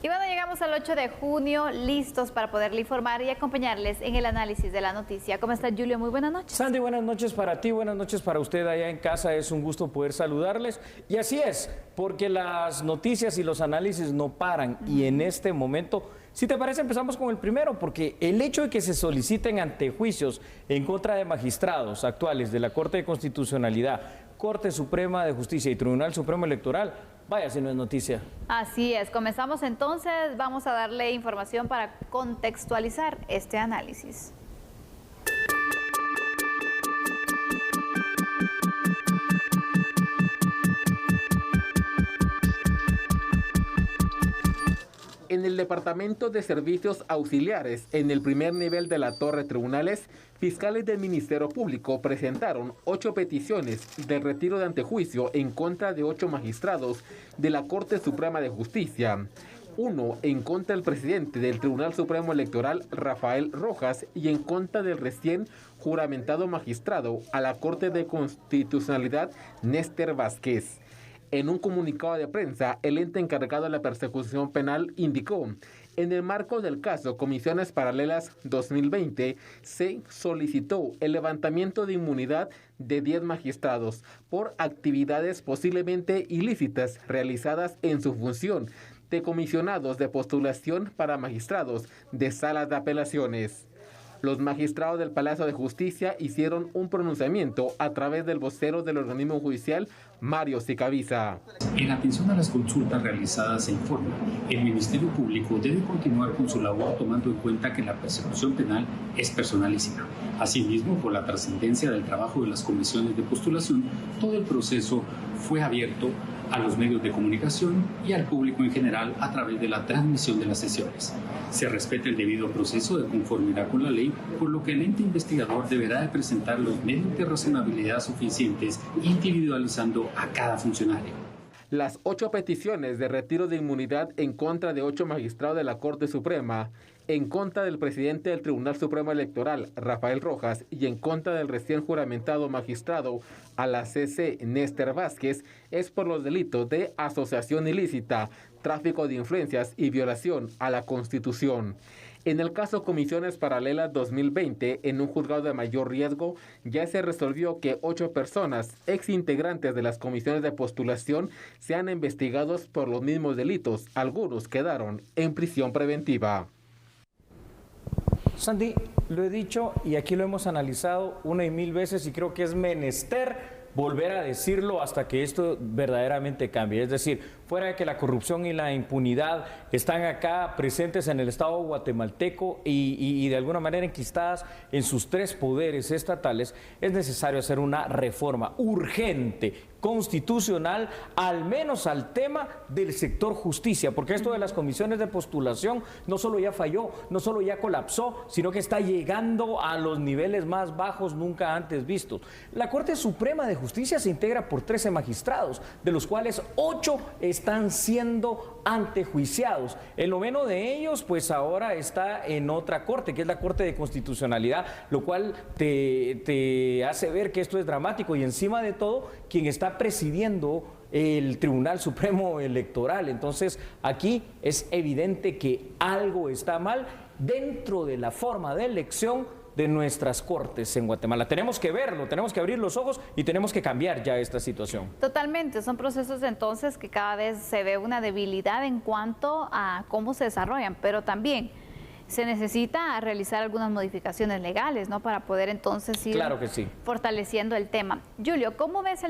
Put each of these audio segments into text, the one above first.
Y bueno, llegamos al 8 de junio, listos para poderle informar y acompañarles en el análisis de la noticia. ¿Cómo está, Julio? Muy buenas noches. Sandy, buenas noches para ti, buenas noches para usted allá en casa. Es un gusto poder saludarles. Y así es, porque las noticias y los análisis no paran. Y en este momento, si te parece, empezamos con el primero, porque el hecho de que se soliciten antejuicios en contra de magistrados actuales de la Corte de Constitucionalidad, Corte Suprema de Justicia y Tribunal Supremo Electoral, vaya si no es noticia. Así es, comenzamos entonces, vamos a darle información para contextualizar este análisis. En el Departamento de Servicios Auxiliares, en el primer nivel de la Torre Tribunales, fiscales del Ministerio Público presentaron 8 peticiones de retiro de antejuicio en contra de 8 magistrados de la Corte Suprema de Justicia. 1 en contra del presidente del Tribunal Supremo Electoral, Rafael Rojas, y en contra del recién juramentado magistrado a la Corte de Constitucionalidad, Néstor Vázquez. En un comunicado de prensa, el ente encargado de la persecución penal indicó: en el marco del caso Comisiones Paralelas 2020, se solicitó el levantamiento de inmunidad de 10 magistrados por actividades posiblemente ilícitas realizadas en su función de comisionados de postulación para magistrados de salas de apelaciones. Los magistrados del Palacio de Justicia hicieron un pronunciamiento a través del vocero del organismo judicial, Mario Sicaviza. En atención a las consultas realizadas e informe, el Ministerio Público debe continuar con su labor tomando en cuenta que la persecución penal es personalísima. Asimismo, por la trascendencia del trabajo de las comisiones de postulación, todo el proceso fue abierto a los medios de comunicación y al público en general a través de la transmisión de las sesiones. Se respeta el debido proceso de conformidad con la ley, por lo que el ente investigador deberá de presentar los medios de razonabilidad suficientes, individualizando a cada funcionario. Las 8 peticiones de retiro de inmunidad en contra de 8 magistrados de la Corte Suprema, en contra del presidente del Tribunal Supremo Electoral, Rafael Rojas, y en contra del recién juramentado magistrado a la CC, Néstor Vázquez, es por los delitos de asociación ilícita, tráfico de influencias y violación a la Constitución. En el caso Comisiones Paralelas 2020, en un juzgado de mayor riesgo, ya se resolvió que 8 personas, ex integrantes de las comisiones de postulación, sean investigados por los mismos delitos. Algunos quedaron en prisión preventiva. Sandy, lo he dicho y aquí lo hemos analizado una y mil veces y creo que es menester volver a decirlo hasta que esto verdaderamente cambie. Es decir, fuera de que la corrupción y la impunidad están acá presentes en el Estado guatemalteco y de alguna manera enquistadas en sus 3 poderes estatales, es necesario hacer una reforma urgente, constitucional, al menos al tema del sector justicia, porque esto de las comisiones de postulación no solo ya falló, no solo ya colapsó, sino que está llegando a los niveles más bajos nunca antes vistos. La Corte Suprema de Justicia se integra por 13 magistrados, de los cuales 8 están siendo antejuiciados. El 9º de ellos, pues ahora está en otra corte, que es la Corte de Constitucionalidad, lo cual te hace ver que esto es dramático y encima de todo, quien está presidiendo el Tribunal Supremo Electoral. Entonces, aquí es evidente que algo está mal dentro de la forma de elección de nuestras cortes en Guatemala. Tenemos que verlo, tenemos que abrir los ojos y tenemos que cambiar ya esta situación. Totalmente, son procesos entonces que cada vez se ve una debilidad en cuanto a cómo se desarrollan, pero también se necesita realizar algunas modificaciones legales, ¿no? Para poder entonces ir fortaleciendo el tema. Julio, ¿cómo ves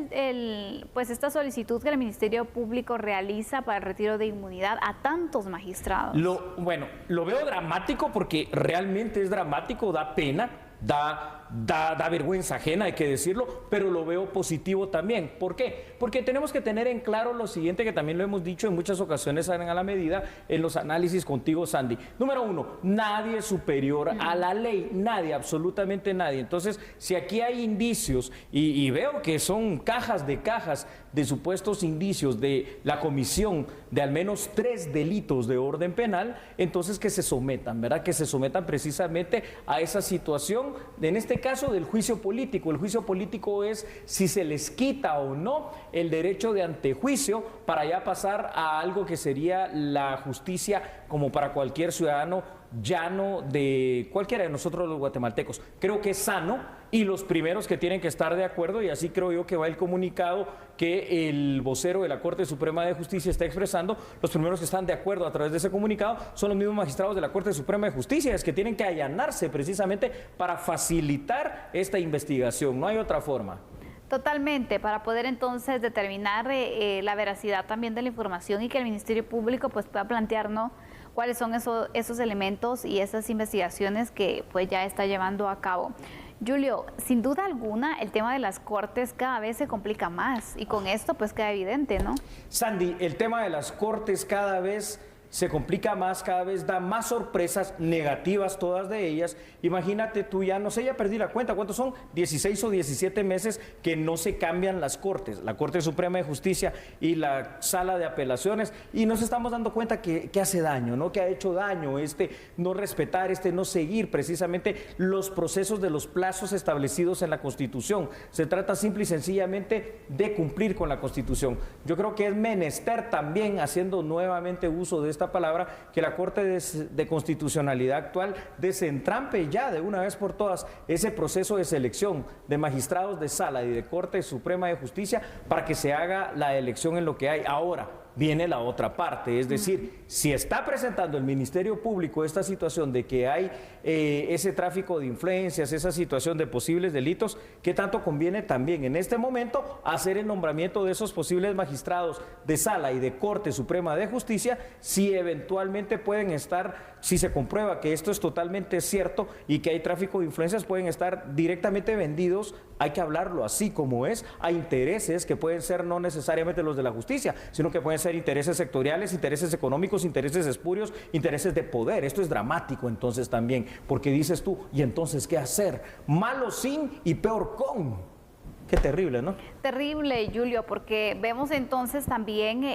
pues esta solicitud que el Ministerio Público realiza para el retiro de inmunidad a tantos magistrados? Bueno, lo veo dramático porque realmente es dramático, da pena, da vergüenza ajena, hay que decirlo, pero lo veo positivo también. ¿Por qué? Porque tenemos que tener en claro lo siguiente, que también lo hemos dicho en muchas ocasiones a la medida en los análisis contigo, Sandy. Número 1, nadie es superior a la ley, nadie, absolutamente nadie. Entonces, si aquí hay indicios, y veo que son cajas de supuestos indicios de la comisión de al menos 3 delitos de orden penal, entonces que se sometan, ¿verdad? Que se sometan precisamente a esa situación, en este caso del juicio político. El juicio político es si se les quita o no el derecho de antejuicio para ya pasar a algo que sería la justicia como para cualquier ciudadano llano de cualquiera de nosotros los guatemaltecos. Creo que es sano y los primeros que tienen que estar de acuerdo, y así creo yo que va el comunicado que el vocero de la Corte Suprema de Justicia está expresando, los primeros que están de acuerdo a través de ese comunicado son los mismos magistrados de la Corte Suprema de Justicia, es que tienen que allanarse precisamente para facilitar esta investigación, no hay otra forma. Totalmente, para poder entonces determinar la veracidad también de la información y que el Ministerio Público pues pueda plantearnos cuáles son esos elementos y esas investigaciones que pues ya está llevando a cabo. Julio, sin duda alguna el tema de las cortes cada vez se complica más y con esto pues queda evidente, ¿no? Sandy, el tema de las cortes cada vez se complica más, cada vez da más sorpresas negativas, todas de ellas. Imagínate tú, ya no sé, ya perdí la cuenta, ¿cuántos son? 16 o 17 meses que no se cambian las cortes, la Corte Suprema de Justicia y la Sala de Apelaciones, y nos estamos dando cuenta que hace daño, ¿no? Que ha hecho daño no respetar, no seguir precisamente los procesos de los plazos establecidos en la Constitución. Se trata simple y sencillamente de cumplir con la Constitución. Yo creo que es menester también, haciendo nuevamente uso de esta palabra, que la Corte de Constitucionalidad actual desentrampe ya de una vez por todas ese proceso de selección de magistrados de Sala y de Corte Suprema de Justicia para que se haga la elección en lo que hay. Ahora viene la otra parte, es decir, si está presentando el Ministerio Público esta situación de que hay ese tráfico de influencias, esa situación de posibles delitos, ¿qué tanto conviene también en este momento hacer el nombramiento de esos posibles magistrados de Sala y de Corte Suprema de Justicia si eventualmente pueden estar, si se comprueba que esto es totalmente cierto y que hay tráfico de influencias, pueden estar directamente vendidos, hay que hablarlo así como es, a intereses que pueden ser no necesariamente los de la justicia, sino que pueden ser intereses sectoriales, intereses económicos, intereses espurios, intereses de poder. Esto es dramático entonces también, porque dices tú, ¿y entonces qué hacer? Malo sin y peor con. Qué terrible, ¿no? Terrible, Julio, porque vemos entonces también,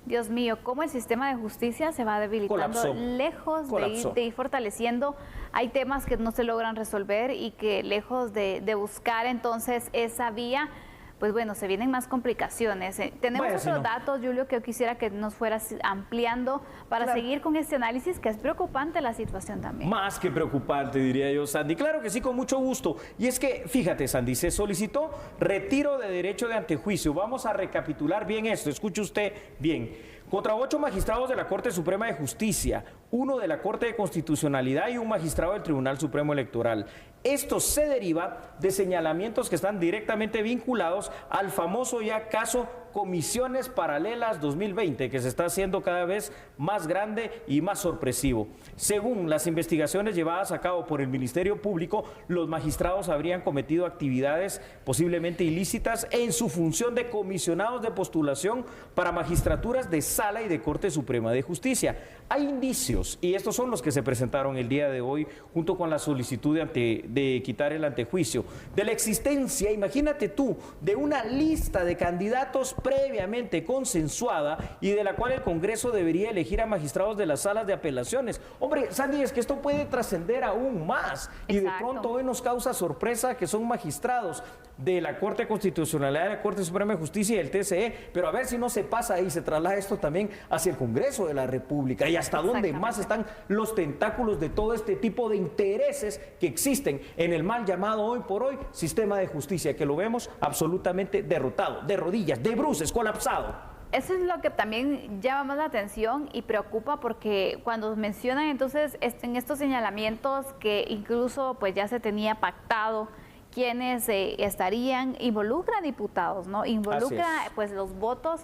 Dios mío, cómo el sistema de justicia se va debilitando. Colapsó. Lejos de ir fortaleciendo. Hay temas que no se logran resolver y que lejos de buscar entonces esa vía, pues bueno, se vienen más complicaciones. Tenemos otros datos, Julio, que yo quisiera que nos fueras ampliando para seguir con este análisis, que es preocupante la situación también. Más que preocupante, diría yo, Sandy. Claro que sí, con mucho gusto. Y es que, fíjate, Sandy, se solicitó retiro de derecho de antejuicio. Vamos a recapitular bien esto, escuche usted bien. Contra 8 magistrados de la Corte Suprema de Justicia, 1 de la Corte de Constitucionalidad y un magistrado del Tribunal Supremo Electoral. Esto se deriva de señalamientos que están directamente vinculados al famoso ya caso Comisiones Paralelas 2020, que se está haciendo cada vez más grande y más sorpresivo. Según las investigaciones llevadas a cabo por el Ministerio Público, los magistrados habrían cometido actividades posiblemente ilícitas en su función de comisionados de postulación para magistraturas de Sala y de Corte Suprema de Justicia. Hay indicios, y estos son los que se presentaron el día de hoy, junto con la solicitud de quitar el antejuicio, de la existencia, imagínate tú, de una lista de candidatos previamente consensuada y de la cual el Congreso debería elegir a magistrados de las salas de apelaciones. Hombre, Sandy, es que esto puede trascender aún más. Y de pronto hoy nos causa sorpresa que son magistrados de la Corte Constitucionalidad, de la Corte Suprema de Justicia y del TCE, pero a ver si no se pasa y se traslada esto también hacia el Congreso de la República y hasta dónde más están los tentáculos de todo este tipo de intereses que existen en el mal llamado hoy por hoy sistema de justicia, que lo vemos absolutamente derrotado, de rodillas, de bruces, colapsado. Eso es lo que también llama más la atención y preocupa, porque cuando mencionan entonces en estos señalamientos que incluso pues ya se tenía pactado quienes estarían, involucra diputados, ¿no? Involucra pues los votos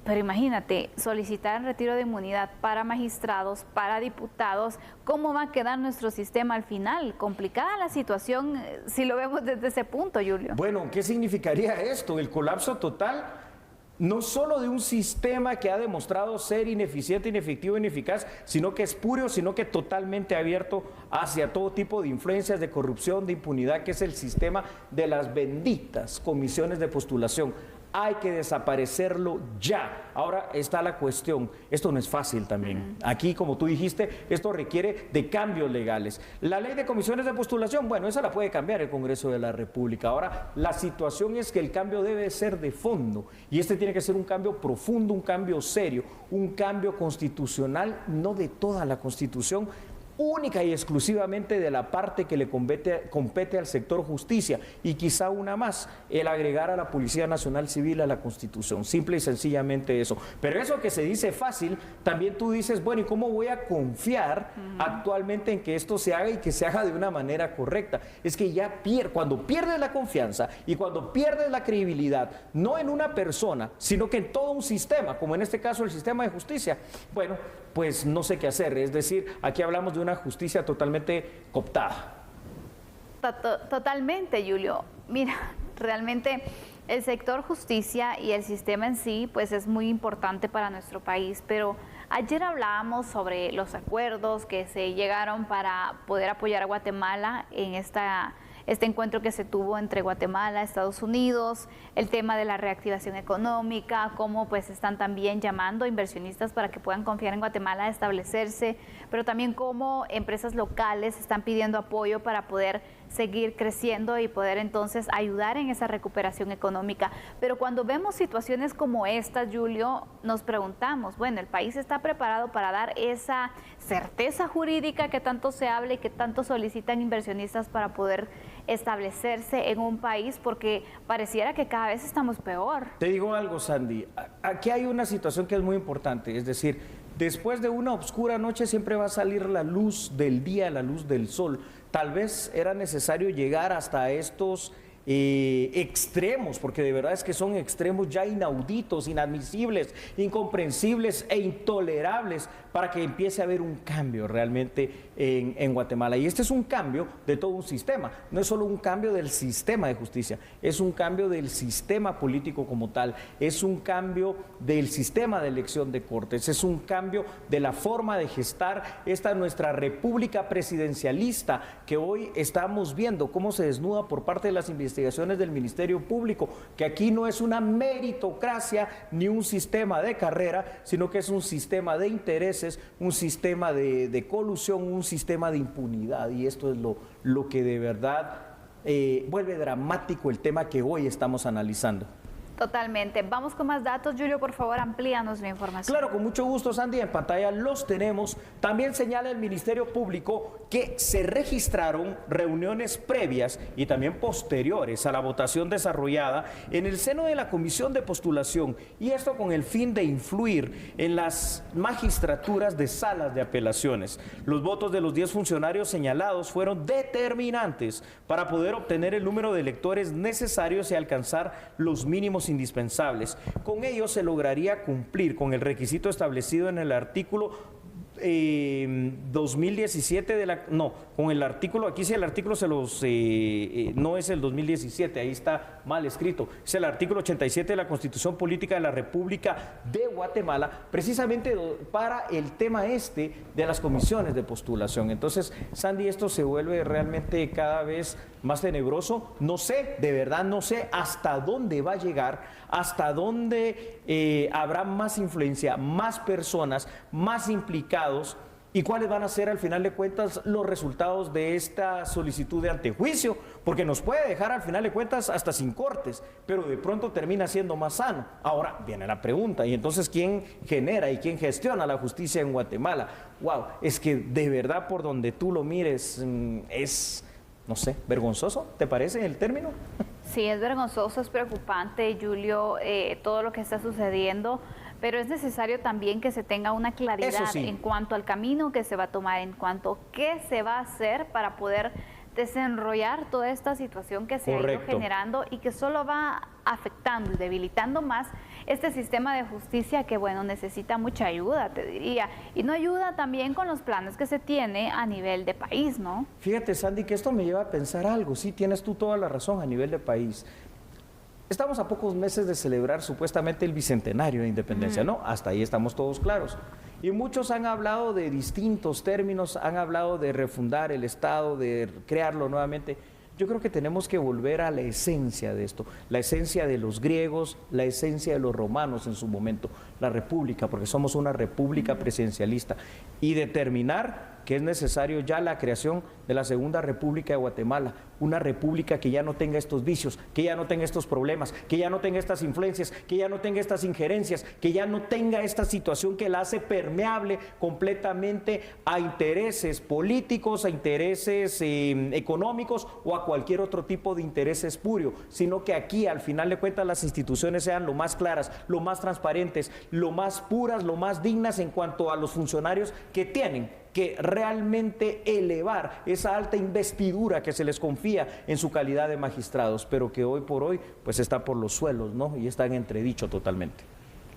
pero imagínate, solicitar el retiro de inmunidad para magistrados, para diputados, ¿cómo va a quedar nuestro sistema al final? Complicada la situación si lo vemos desde ese punto, Julio. Bueno, ¿qué significaría esto? El colapso total, no solo de un sistema que ha demostrado ser ineficiente, inefectivo, ineficaz, sino que es espurio, sino que totalmente abierto hacia todo tipo de influencias, de corrupción, de impunidad, que es el sistema de las benditas comisiones de postulación. hay que desaparecerlo ya. Ahora está la cuestión, esto no es fácil también. Aquí, como tú dijiste, esto requiere de cambios legales. La ley de comisiones de postulación, bueno, esa la puede cambiar el Congreso de la República. Ahora, la situación es que el cambio debe ser de fondo y este tiene que ser un cambio profundo, un cambio serio, un cambio constitucional, no de toda la Constitución, única y exclusivamente de la parte que le compete al sector justicia y quizá una más, el agregar a la Policía Nacional Civil a la Constitución, simple y sencillamente eso. Pero eso que se dice fácil, también tú dices, bueno, ¿y cómo voy a confiar actualmente en que esto se haga y que se haga de una manera correcta? Es que ya cuando pierdes la confianza y cuando pierdes la credibilidad, no en una persona, sino que en todo un sistema, como en este caso el sistema de justicia, bueno, pues no sé qué hacer. Es decir, aquí hablamos de una justicia totalmente cooptada. Totalmente, Julio. Mira, realmente el sector justicia y el sistema en sí, pues es muy importante para nuestro país, pero ayer hablábamos sobre los acuerdos que se llegaron para poder apoyar a Guatemala en este encuentro que se tuvo entre Guatemala, Estados Unidos, el tema de la reactivación económica, cómo pues están también llamando a inversionistas para que puedan confiar en Guatemala a establecerse, pero también cómo empresas locales están pidiendo apoyo para poder seguir creciendo y poder entonces ayudar en esa recuperación económica. Pero cuando vemos situaciones como estas, Julio, nos preguntamos, bueno, ¿el país está preparado para dar esa certeza jurídica que tanto se habla y que tanto solicitan inversionistas para poder establecerse en un país? Porque pareciera que cada vez estamos peor. Te digo algo, Sandy, aquí hay una situación que es muy importante, es decir, después de una oscura noche siempre va a salir la luz del día, la luz del sol. Tal vez era necesario llegar hasta estos extremos, porque de verdad es que son extremos ya inauditos, inadmisibles, incomprensibles e intolerables para que empiece a haber un cambio realmente en Guatemala. Y este es un cambio de todo un sistema, no es solo un cambio del sistema de justicia, es un cambio del sistema político como tal, es un cambio del sistema de elección de cortes, es un cambio de la forma de gestar esta nuestra república presidencialista que hoy estamos viendo cómo se desnuda por parte de las investigaciones del Ministerio Público, que aquí no es una meritocracia ni un sistema de carrera, sino que es un sistema de intereses, un sistema de colusión, un sistema de impunidad, y esto es lo que de verdad vuelve dramático el tema que hoy estamos analizando. Totalmente. Vamos con más datos. Julio, por favor, amplíanos la información. Claro, con mucho gusto, Sandy. En pantalla los tenemos. También señala el Ministerio Público que se registraron reuniones previas y también posteriores a la votación desarrollada en el seno de la Comisión de Postulación, y esto con el fin de influir en las magistraturas de salas de apelaciones. Los votos de los 10 funcionarios señalados fueron determinantes para poder obtener el número de electores necesarios y alcanzar los mínimos indispensables. Con ello se lograría cumplir con el requisito establecido en el artículo 2017 de la... No, con el artículo, aquí sí el artículo se los... no es el 2017, ahí está mal escrito. Es el artículo 87 de la Constitución Política de la República de Guatemala, precisamente para el tema de las comisiones de postulación. Entonces, Sandy, esto se vuelve realmente cada vez más tenebroso. No sé, de verdad no sé hasta dónde va a llegar, hasta dónde habrá más influencia, más personas, más implicados, y cuáles van a ser al final de cuentas los resultados de esta solicitud de antejuicio, porque nos puede dejar al final de cuentas hasta sin cortes, pero de pronto termina siendo más sano. Ahora viene la pregunta, y entonces ¿quién genera y quién gestiona la justicia en Guatemala? Wow, es que de verdad por donde tú lo mires es, no sé, vergonzoso, ¿te parece el término? Sí, es vergonzoso, es preocupante, Julio, todo lo que está sucediendo, pero es necesario también que se tenga una claridad en cuanto al camino que se va a tomar, en cuanto a qué se va a hacer para poder desenrollar toda esta situación que se ha ido generando y que solo va afectando y debilitando más este sistema de justicia que, bueno, necesita mucha ayuda, te diría, y no ayuda también con los planes que se tiene a nivel de país, ¿no? Fíjate, Sandy, que esto me lleva a pensar algo. Sí, tienes tú toda la razón a nivel de país. Estamos a pocos meses de celebrar supuestamente el bicentenario de independencia, ¿no? Hasta ahí estamos todos claros. Y muchos han hablado de distintos términos, han hablado de refundar el Estado, de crearlo nuevamente. Yo creo que tenemos que volver a la esencia de esto, la esencia de los griegos, la esencia de los romanos en su momento, la república, porque somos una república presidencialista, y determinar que es necesario ya la creación de la Segunda República de Guatemala, una república que ya no tenga estos vicios, que ya no tenga estos problemas, que ya no tenga estas influencias, que ya no tenga estas injerencias, que ya no tenga esta situación que la hace permeable completamente a intereses políticos, a intereses económicos o a cualquier otro tipo de interés espurio, sino que aquí al final de cuentas las instituciones sean lo más claras, lo más transparentes, lo más puras, lo más dignas en cuanto a los funcionarios que tienen que realmente elevar esa alta investidura que se les confía en su calidad de magistrados, pero que hoy por hoy pues está por los suelos, ¿no? Y está en entredicho totalmente.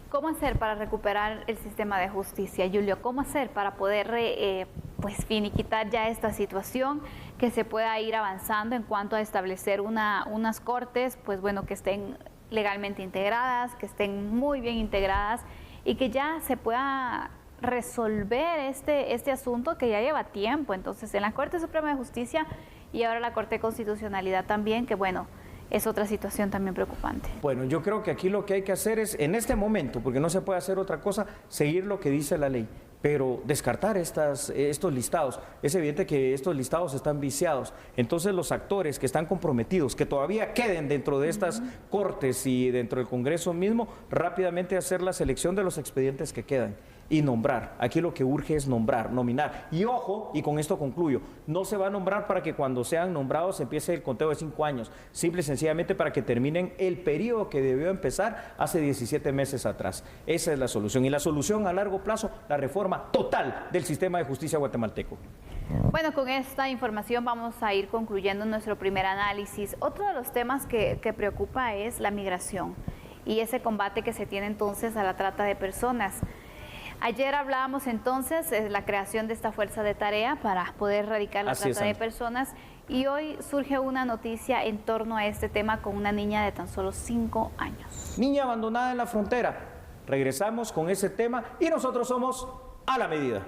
¿Cómo hacer para recuperar el sistema de justicia, Julio? ¿Cómo hacer para poder pues finiquitar ya esta situación, que se pueda ir avanzando en cuanto a establecer unas cortes, pues bueno, que estén legalmente integradas, que estén muy bien integradas y que ya se pueda resolver este asunto que ya lleva tiempo? Entonces, en la Corte Suprema de Justicia y ahora la Corte de Constitucionalidad también, que bueno, es otra situación también preocupante. Bueno, yo creo que aquí lo que hay que hacer es, en este momento, porque no se puede hacer otra cosa, seguir lo que dice la ley, pero descartar estos listados. Es evidente que estos listados están viciados. Entonces los actores que están comprometidos, que todavía queden dentro de estas cortes y dentro del Congreso mismo, rápidamente hacer la selección de los expedientes que quedan y nombrar. Aquí lo que urge es nombrar, nominar. Y ojo, y con esto concluyo, no se va a nombrar para que cuando sean nombrados empiece el conteo de 5 años, simple y sencillamente para que terminen el periodo que debió empezar hace 17 meses atrás. Esa es la solución. Y la solución a largo plazo, la reforma total del sistema de justicia guatemalteco. Bueno, con esta información vamos a ir concluyendo nuestro primer análisis. Otro de los temas que preocupa es la migración y ese combate que se tiene entonces a la trata de personas. Ayer hablábamos entonces de la creación de esta fuerza de tarea para poder erradicar la trata de personas, y hoy surge una noticia en torno a este tema con una niña de tan solo 5 años. Niña abandonada en la frontera. Regresamos con ese tema y nosotros somos A la Medida.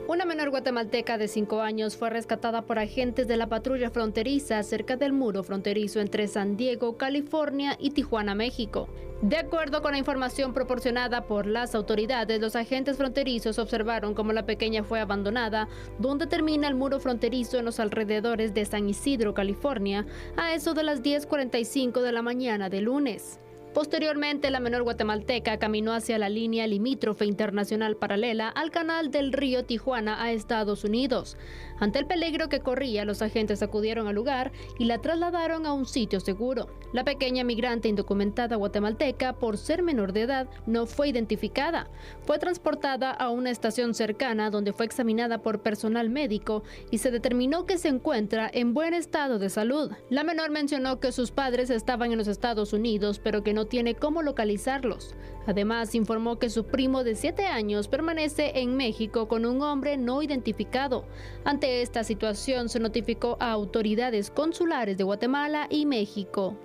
Una menor guatemalteca de 5 años fue rescatada por agentes de la patrulla fronteriza cerca del muro fronterizo entre San Diego, California y Tijuana, México. De acuerdo con la información proporcionada por las autoridades, los agentes fronterizos observaron cómo la pequeña fue abandonada, donde termina el muro fronterizo en los alrededores de San Isidro, California, a eso de las 10:45 de la mañana de lunes. Posteriormente, la menor guatemalteca caminó hacia la línea limítrofe internacional paralela al canal del río Tijuana a Estados Unidos. Ante el peligro que corría, los agentes acudieron al lugar y la trasladaron a un sitio seguro. La pequeña migrante indocumentada guatemalteca, por ser menor de edad, no fue identificada. Fue transportada a una estación cercana donde fue examinada por personal médico y se determinó que se encuentra en buen estado de salud. La menor mencionó que sus padres estaban en los Estados Unidos, pero que no tiene cómo localizarlos. Además, informó que su primo de 7 años permanece en México con un hombre no identificado. Ante esta situación, se notificó a autoridades consulares de Guatemala y México.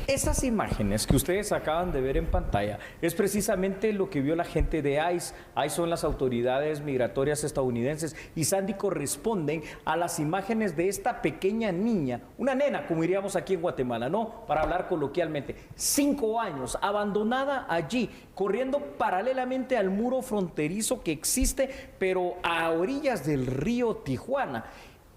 Esas imágenes que ustedes acaban de ver en pantalla es precisamente lo que vio la gente de ICE. ICE son las autoridades migratorias estadounidenses y Sandy corresponden a las imágenes de esta pequeña niña, una nena, como diríamos aquí en Guatemala, ¿no? Para hablar coloquialmente, 5 años, abandonada allí, corriendo paralelamente al muro fronterizo que existe, pero a orillas del río Tijuana.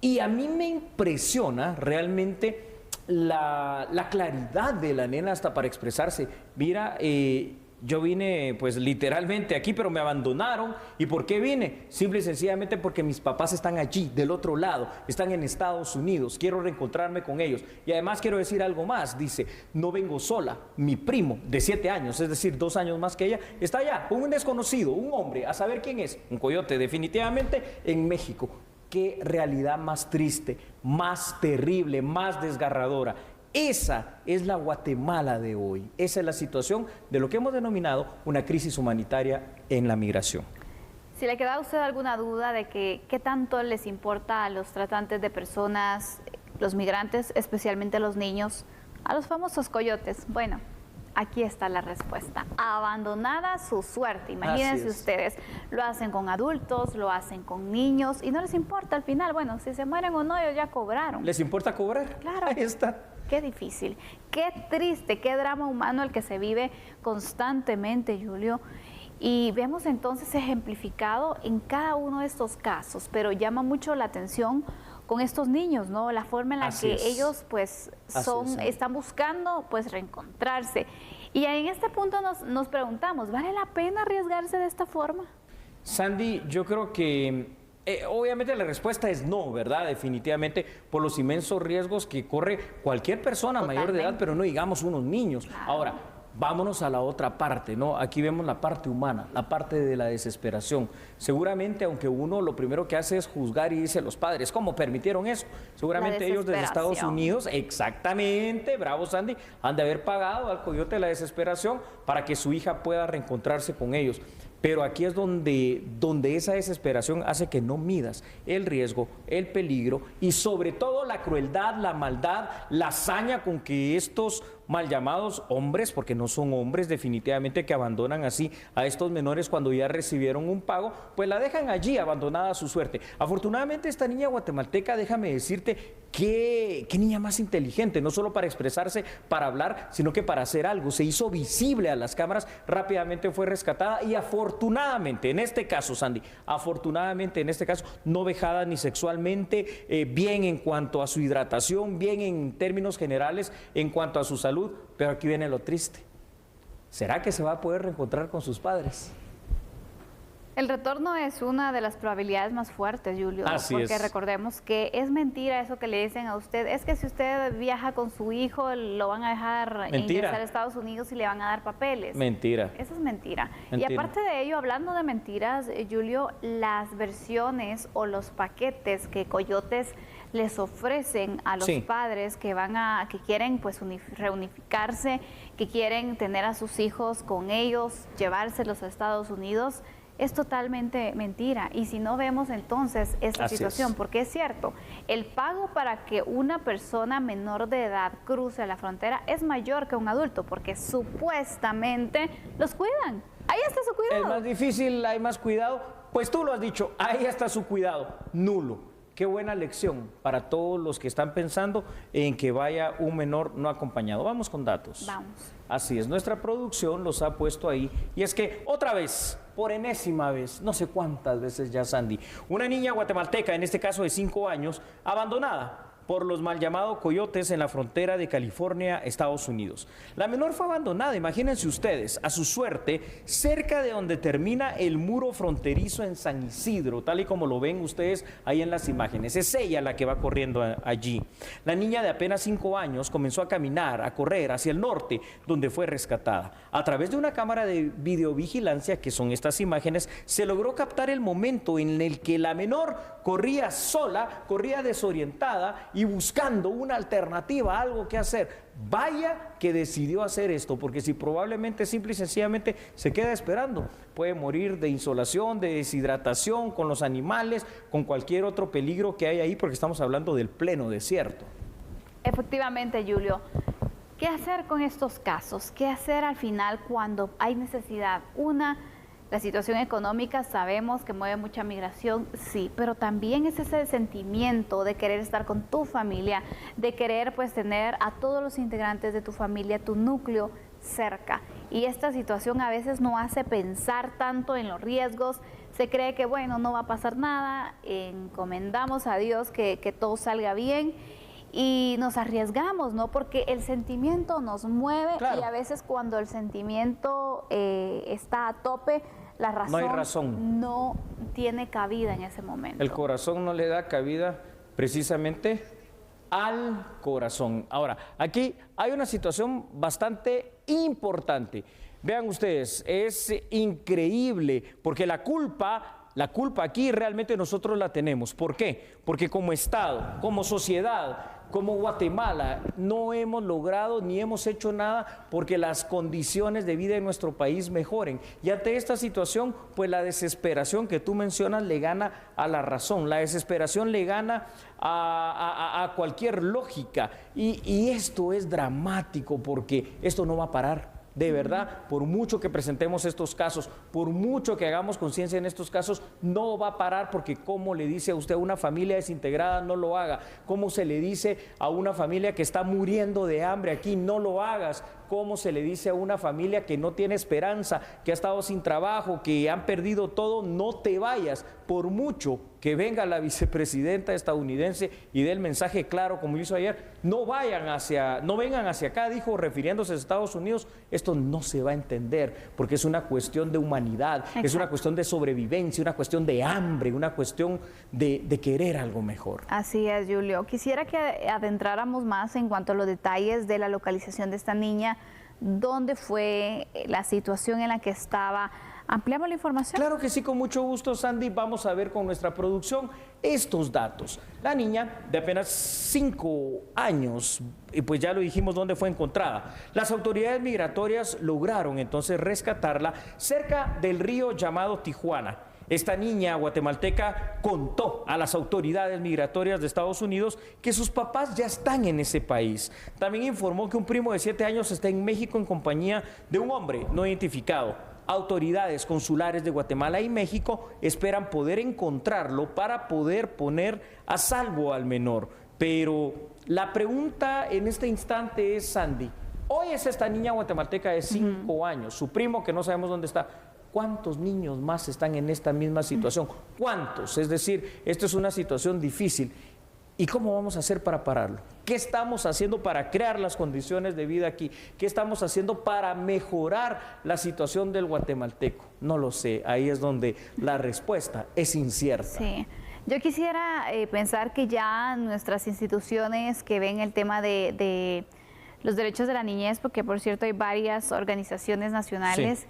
Y a mí me impresiona realmente la claridad de la nena hasta para expresarse. Mira, yo vine pues literalmente aquí, pero me abandonaron. ¿Y por qué vine? Simple y sencillamente porque mis papás están allí, del otro lado, están en Estados Unidos, quiero reencontrarme con ellos. Y además quiero decir algo más, dice, no vengo sola, mi primo de 7 años, es decir, 2 años más que ella, está allá con un desconocido, un hombre, a saber quién es, un coyote definitivamente, en México. Qué realidad más triste, más terrible, más desgarradora. Esa es la Guatemala de hoy. Esa es la situación de lo que hemos denominado una crisis humanitaria en la migración. Si le queda a usted alguna duda de qué tanto les importa a los tratantes de personas, los migrantes, especialmente los niños, A los famosos coyotes, bueno, aquí está la respuesta. Abandonada su suerte. Imagínense ustedes, lo hacen con adultos, lo hacen con niños y no les importa al final. Bueno, si se mueren o no, ellos ya cobraron. ¿Les importa cobrar? Claro. Ahí está. Qué difícil, qué triste, qué drama humano el que se vive constantemente, Julio. Y vemos entonces ejemplificado en cada uno de estos casos, pero llama mucho la atención con estos niños, ¿no? La forma en la que ellos pues están buscando pues reencontrarse. Y en este punto nos preguntamos, ¿vale la pena arriesgarse de esta forma? Sandy, yo creo que obviamente la respuesta es no, ¿verdad? Definitivamente por los inmensos riesgos que corre cualquier persona mayor de edad, pero no digamos unos niños. Claro. Ahora, vámonos a la otra parte, ¿no? Aquí vemos la parte humana, la parte de la desesperación. Seguramente, aunque uno lo primero que hace es juzgar y dice, los padres, ¿cómo permitieron eso? Seguramente ellos desde Estados Unidos, exactamente, bravo Sandy, han de haber pagado al coyote la desesperación para que su hija pueda reencontrarse con ellos. Pero aquí es donde esa desesperación hace que no midas el riesgo, el peligro y sobre todo la crueldad, la maldad, la hazaña con que estos mal llamados hombres, porque no son hombres definitivamente, que abandonan así a estos menores cuando ya recibieron un pago, pues la dejan allí abandonada a su suerte. Afortunadamente esta niña guatemalteca, déjame decirte, qué niña más inteligente, no solo para expresarse, para hablar, sino que para hacer algo. Se hizo visible a las cámaras, rápidamente fue rescatada y afortunadamente, en este caso, Sandy, afortunadamente en este caso, no vejada ni sexualmente, bien en cuanto a su hidratación, bien en términos generales, en cuanto a su salud, pero aquí viene lo triste. ¿Será que se va a poder reencontrar con sus padres? El retorno es una de las probabilidades más fuertes, Julio, porque recordemos que es mentira eso que le dicen a usted, es que si usted viaja con su hijo lo van a dejar ingresar a Estados Unidos y le van a dar papeles. Mentira. Eso es mentira. Y aparte de ello, hablando de mentiras, Julio, las versiones o los paquetes que coyotes les ofrecen a los padres que quieren pues reunificarse, que quieren tener a sus hijos con ellos, llevárselos a Estados Unidos, es totalmente mentira. Y si no vemos entonces esta situación, porque es cierto, el pago para que una persona menor de edad cruce la frontera es mayor que un adulto, porque supuestamente los cuidan. Ahí está su cuidado. Es más difícil, hay más cuidado. Pues tú lo has dicho, ahí está su cuidado, nulo. Qué buena lección para todos los que están pensando en que vaya un menor no acompañado. Vamos con datos. Vamos. Así es, nuestra producción los ha puesto ahí. Y es que otra vez, por enésima vez, no sé cuántas veces ya, Sandy, una niña guatemalteca, en este caso de 5 años, abandonada por los mal llamados coyotes en la frontera de California, Estados Unidos. La menor fue abandonada, imagínense ustedes, a su suerte, cerca de donde termina el muro fronterizo en San Isidro, tal y como lo ven ustedes ahí en las imágenes. Es ella la que va corriendo allí. La niña de apenas 5 años comenzó a caminar, a correr hacia el norte, donde fue rescatada. A través de una cámara de videovigilancia, que son estas imágenes, se logró captar el momento en el que la menor corría sola, corría desorientada y buscando una alternativa, algo que hacer. Vaya que decidió hacer esto, porque si probablemente simple y sencillamente se queda esperando, puede morir de insolación, de deshidratación, con los animales, con cualquier otro peligro que hay ahí, porque estamos hablando del pleno desierto. Efectivamente, Julio. ¿Qué hacer con estos casos? ¿Qué hacer al final cuando hay necesidad? La situación económica sabemos que mueve mucha migración, sí, pero también es ese sentimiento de querer estar con tu familia, de querer pues tener a todos los integrantes de tu familia, tu núcleo cerca. Y esta situación a veces no hace pensar tanto en los riesgos, se cree que bueno, no va a pasar nada, encomendamos a Dios que todo salga bien. Y nos arriesgamos, ¿no? Porque el sentimiento nos mueve y a veces cuando el sentimiento está a tope, la razón no tiene cabida en ese momento. El corazón no le da cabida precisamente al corazón. Ahora, aquí hay una situación bastante importante. Vean ustedes, es increíble porque la culpa aquí realmente nosotros la tenemos. ¿Por qué? Porque como Estado, como sociedad, como Guatemala no hemos logrado ni hemos hecho nada porque las condiciones de vida en nuestro país mejoren. Y ante esta situación, pues la desesperación que tú mencionas le gana a la razón, la desesperación le gana a cualquier lógica. Y esto es dramático porque esto no va a parar. De verdad, por mucho que presentemos estos casos, por mucho que hagamos conciencia en estos casos, no va a parar porque como le dice a usted a una familia desintegrada, no lo haga. Como se le dice a una familia que está muriendo de hambre aquí, no lo hagas. Cómo se le dice a una familia que no tiene esperanza, que ha estado sin trabajo, que han perdido todo, no te vayas. Por mucho que venga la vicepresidenta estadounidense y dé el mensaje claro, como hizo ayer, no vengan hacia acá, dijo, refiriéndose a Estados Unidos, esto no se va a entender, porque es una cuestión de humanidad, exacto, es una cuestión de sobrevivencia, una cuestión de hambre, una cuestión de querer algo mejor. Así es, Julio. Quisiera que adentráramos más en cuanto a los detalles de la localización de esta niña, dónde fue la situación en la que estaba. ¿Ampliamos la información? Claro que sí, con mucho gusto, Sandy. Vamos a ver con nuestra producción estos datos. La niña de apenas 5 años, y pues ya lo dijimos dónde fue encontrada. Las autoridades migratorias lograron entonces rescatarla cerca del río llamado Tijuana. Esta niña guatemalteca contó a las autoridades migratorias de Estados Unidos que sus papás ya están en ese país. También informó que un primo de 7 años está en México en compañía de un hombre no identificado. Autoridades consulares de Guatemala y México esperan poder encontrarlo para poder poner a salvo al menor. Pero la pregunta en este instante es, Sandy, hoy es esta niña guatemalteca de 5 años, su primo que no sabemos dónde está. ¿Cuántos niños más están en esta misma situación? ¿Cuántos? Es decir, esto es una situación difícil. ¿Y cómo vamos a hacer para pararlo? ¿Qué estamos haciendo para crear las condiciones de vida aquí? ¿Qué estamos haciendo para mejorar la situación del guatemalteco? No lo sé, ahí es donde la respuesta es incierta. Sí. Yo quisiera pensar que ya nuestras instituciones que ven el tema de los derechos de la niñez, porque por cierto hay varias organizaciones nacionales, sí,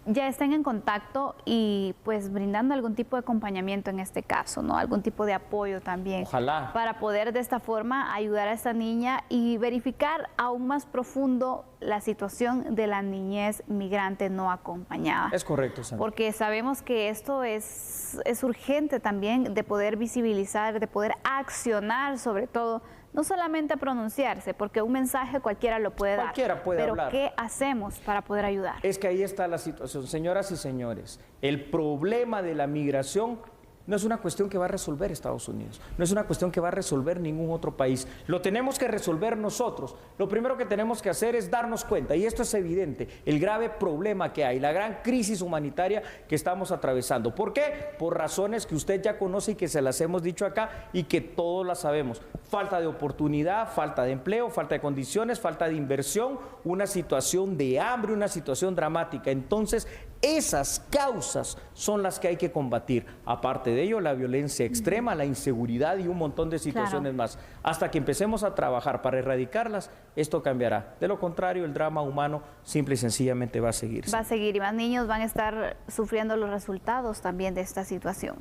ya están en contacto y pues brindando algún tipo de acompañamiento en este caso, ¿no? Algún tipo de apoyo también. Ojalá. Para poder de esta forma ayudar a esta niña y verificar aún más profundo la situación de la niñez migrante no acompañada. Es correcto, Sandra. Porque sabemos que esto es urgente también de poder visibilizar, de poder accionar sobre todo, no solamente pronunciarse, porque un mensaje cualquiera lo puede dar. Cualquiera puede hablar. Pero ¿qué hacemos para poder ayudar? Es que ahí está la situación. Señoras y señores, el problema de la migración no es una cuestión que va a resolver Estados Unidos, no es una cuestión que va a resolver ningún otro país. Lo tenemos que resolver nosotros. Lo primero que tenemos que hacer es darnos cuenta, y esto es evidente, el grave problema que hay, la gran crisis humanitaria que estamos atravesando. ¿Por qué? Por razones que usted ya conoce y que se las hemos dicho acá y que todos las sabemos. Falta de oportunidad, falta de empleo, falta de condiciones, falta de inversión, una situación de hambre, una situación dramática. Entonces, esas causas son las que hay que combatir. Aparte de ello, la violencia extrema, la inseguridad y un montón de situaciones más. Hasta que empecemos a trabajar para erradicarlas, esto cambiará. De lo contrario, el drama humano simple y sencillamente va a seguir. Va a seguir y más niños van a estar sufriendo los resultados también de esta situación.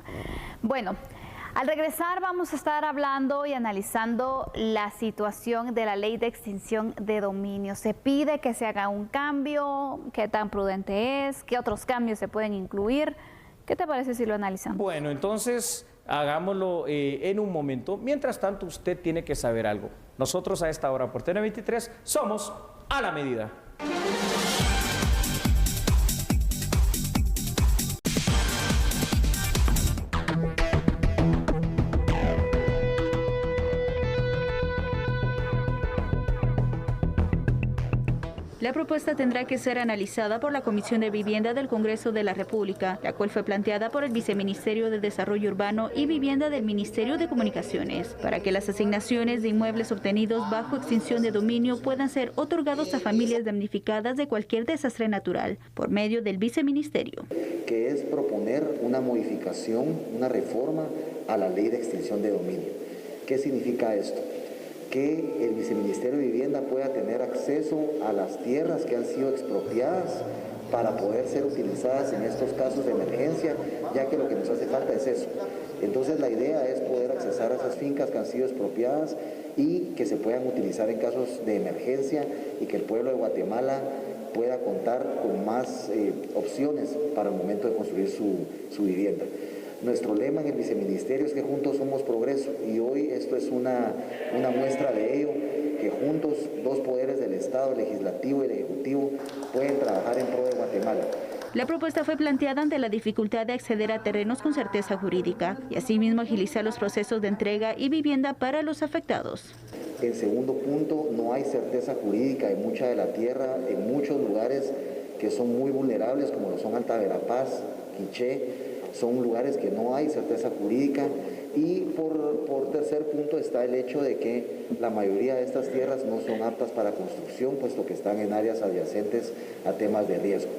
Bueno, al regresar vamos a estar hablando y analizando la situación de la ley de extinción de dominio. Se pide que se haga un cambio, qué tan prudente es, qué otros cambios se pueden incluir. ¿Qué te parece si lo analizamos? Bueno, entonces hagámoslo en un momento. Mientras tanto, usted tiene que saber algo. Nosotros a esta hora por TN23 somos A la Medida. La propuesta tendrá que ser analizada por la Comisión de Vivienda del Congreso de la República, la cual fue planteada por el Viceministerio de Desarrollo Urbano y Vivienda del Ministerio de Comunicaciones, para que las asignaciones de inmuebles obtenidos bajo extinción de dominio puedan ser otorgados a familias damnificadas de cualquier desastre natural, por medio del Viceministerio. Que es proponer una modificación, una reforma a la ley de extinción de dominio. ¿Qué significa esto? Que el Viceministerio de Vivienda pueda tener acceso a las tierras que han sido expropiadas para poder ser utilizadas en estos casos de emergencia ya que lo que nos hace falta es eso. Entonces la idea es poder accesar a esas fincas que han sido expropiadas y que se puedan utilizar en casos de emergencia y que el pueblo de Guatemala pueda contar con más opciones para el momento de construir su vivienda. Nuestro lema en el viceministerio es que juntos somos progreso y hoy esto es una muestra de ello, que juntos dos poderes del Estado, el legislativo y el ejecutivo, pueden trabajar en pro de Guatemala. La propuesta fue planteada ante la dificultad de acceder a terrenos con certeza jurídica y asimismo agilizar los procesos de entrega y vivienda para los afectados. El segundo punto, no hay certeza jurídica en mucha de la tierra, en muchos lugares que son muy vulnerables, como lo son Alta Verapaz, Quiché, son lugares que no hay certeza jurídica. Y por tercer punto está el hecho de que la mayoría de estas tierras no son aptas para construcción, puesto que están en áreas adyacentes a temas de riesgo.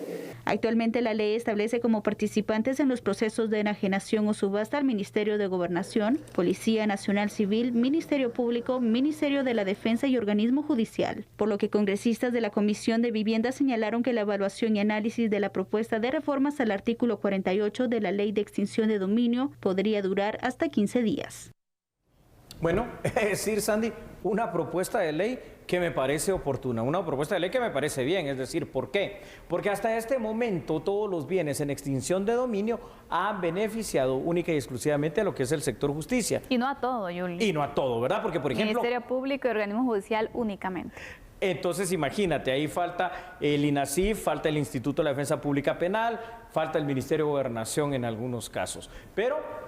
Actualmente la ley establece como participantes en los procesos de enajenación o subasta al Ministerio de Gobernación, Policía Nacional Civil, Ministerio Público, Ministerio de la Defensa y organismo judicial, por lo que congresistas de la Comisión de Vivienda señalaron que la evaluación y análisis de la propuesta de reformas al artículo 48 de la Ley de Extinción de Dominio podría durar hasta 15 días. Bueno, es decir, Sandy, una propuesta de ley que me parece oportuna, una propuesta de ley que me parece bien, es decir, ¿por qué? Porque hasta este momento todos los bienes en extinción de dominio han beneficiado única y exclusivamente a lo que es el sector justicia. Y no a todo, Yuli. Y no a todo, ¿verdad? Porque, por ejemplo... Ministerio Público y organismo judicial únicamente. Entonces, imagínate, ahí falta el INASIF, falta el Instituto de la Defensa Pública Penal, falta el Ministerio de Gobernación en algunos casos. Pero